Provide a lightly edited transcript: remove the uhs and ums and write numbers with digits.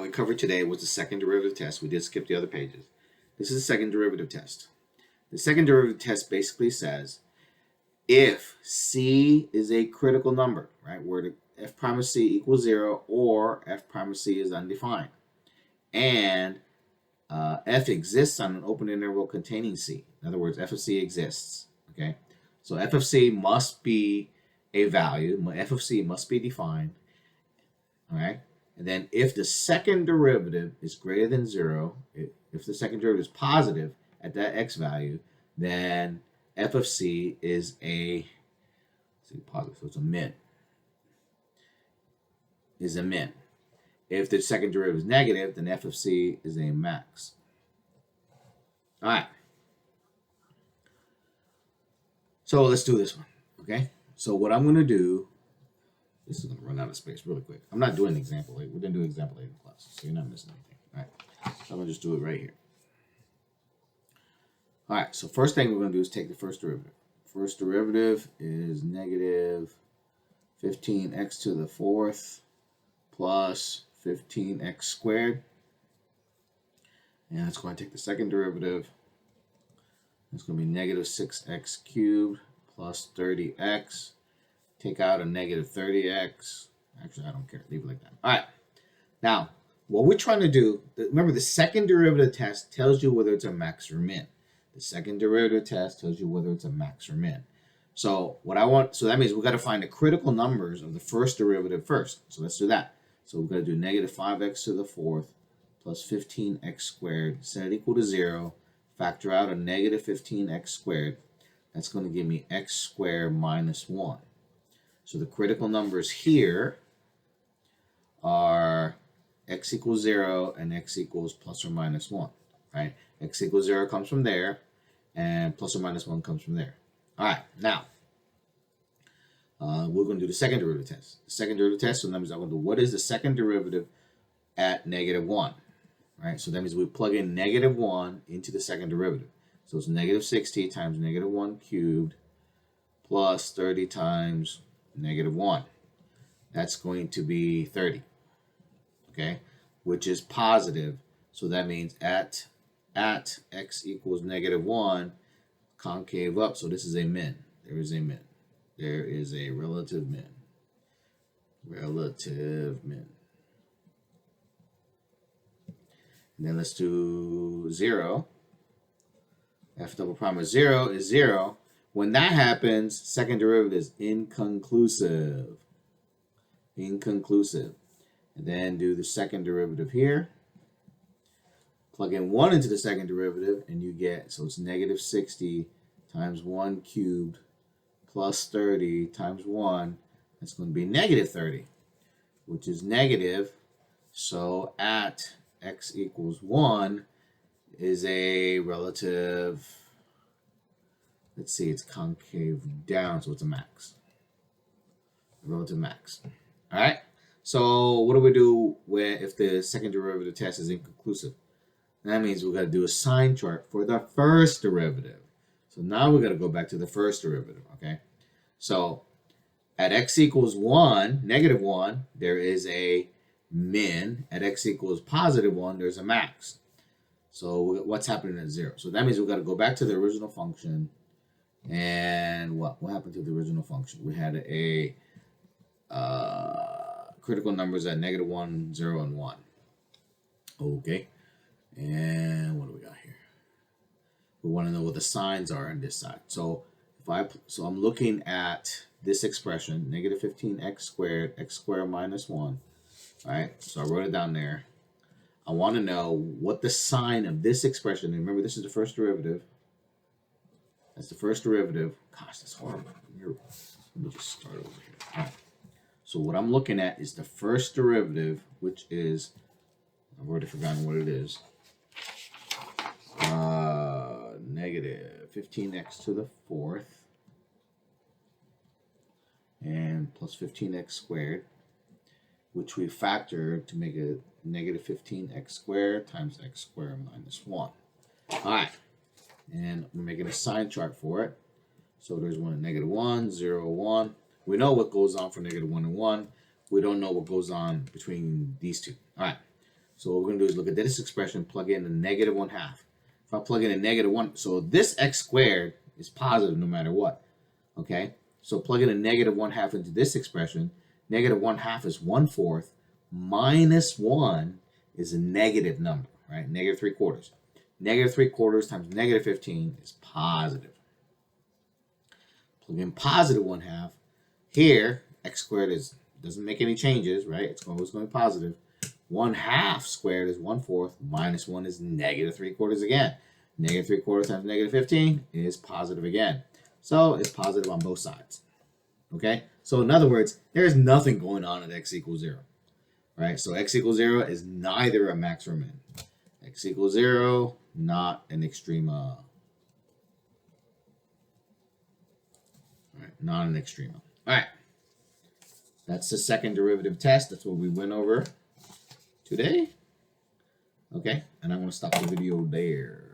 we covered today was the second derivative test. We did skip the other pages. This is the second derivative test. The second derivative test basically says if C is a critical number, right, where the f prime of C equals 0 or f prime of C is undefined, and f exists on an open interval containing C. In other words, f of C exists. Okay, so f of C must be a value. F of C must be defined. All right, and then if the second derivative is greater than 0, if the second derivative is positive at that x value, then f of C is a positive, so it's a min. Is a min. If the second derivative is negative, then f of C is a max. All right. So let's do this one, okay? So what I'm going to do, this is going to run out of space really quick. I'm not doing an example. We're going to do an example later in class, so you're not missing anything. All right. So I'm going to just do it right here. All right. So first thing we're going to do is take the first derivative. First derivative is negative 15x to the fourth plus 15x squared. And it's going to take the second derivative. It's going to be negative 6x cubed plus 30x. Take out a negative 30x. Actually, I don't care. Leave it like that. All right. Now, what we're trying to do, remember the second derivative test tells you whether it's a max or min. The second derivative test tells you whether it's a max or min. So that means we've got to find the critical numbers of the first derivative first. So let's do that. So we've got to do negative 5x to the fourth plus 15x squared, set it equal to 0, factor out a negative 15x squared. That's going to give me x squared minus 1. So the critical numbers here are x equals 0 and x equals plus or minus 1. Right? X equals 0 comes from there, and plus or minus 1 comes from there. All right, now we're going to do the second derivative test. The second derivative test, so that means I'm going to do what is the second derivative at negative 1. Right, so that means we plug in negative 1 into the second derivative. So it's negative 60 times negative 1 cubed plus 30 times negative 1. That's going to be 30, okay, which is positive. So that means at x equals negative 1, concave up. So this is a min. There is a min. There is a relative min. Relative min. And then let's do 0. F double prime of 0 is 0. When that happens, second derivative is inconclusive. Inconclusive. And then do the second derivative here. Plug in 1 into the second derivative, and you get, so it's negative 60 times 1 cubed plus 30 times 1. That's going to be negative 30, which is negative. So at x equals 1 is a relative, let's see, it's concave down, so it's a max. Relative max. All right? So what do we do if the second derivative test is inconclusive? That means we've got to do a sign chart for the first derivative. So now we've got to go back to the first derivative, okay? So at x equals 1, negative 1, there is a min. At x equals positive 1, there's a max. So what's happening at 0? So that means we've got to go back to the original function. And what happened to the original function? We had a critical numbers at negative 1, 0, and 1. Okay. And what do we got here? We want to know what the signs are on this side. So I'm looking at this expression, negative 15x squared, x squared minus 1. All right, so I wrote it down there. I want to know what the sign of this expression, and remember this is the first derivative. That's the first derivative. Gosh, that's horrible. Let me just start over here. All right. So what I'm looking at is the first derivative, which is, I've already forgotten what it is. Negative 15x to the fourth and plus 15x squared, which we factor to make it negative 15x squared times x squared minus 1. All right, and we're making a sign chart for it. So there's one at negative 1, 0, 1. We know what goes on for negative 1 and 1. We don't know what goes on between these two. All right, So what we're going to do is look at this expression, plug in the negative 1/2. If I plug in a negative 1, so this x squared is positive no matter what. Okay? So plug in a negative 1/2 into this expression. Negative 1/2 is 1/4. Minus 1 is a negative number, right? Negative 3/4. Negative 3/4 times negative 15 is positive. Plug in positive 1/2. Here, x squared doesn't make any changes, right? It's always going to be positive. 1/2 squared is 1/4. Minus 1 is negative 3/4 again. Negative 3/4 times negative 15 is positive again. So it's positive on both sides. Okay? So in other words, there is nothing going on at x equals 0. Right? So x equals 0 is neither a max or a min. X equals 0, not an extrema. All right, not an extrema. All right. That's the second derivative test. That's what we went over today. Okay, and I'm going to stop the video there.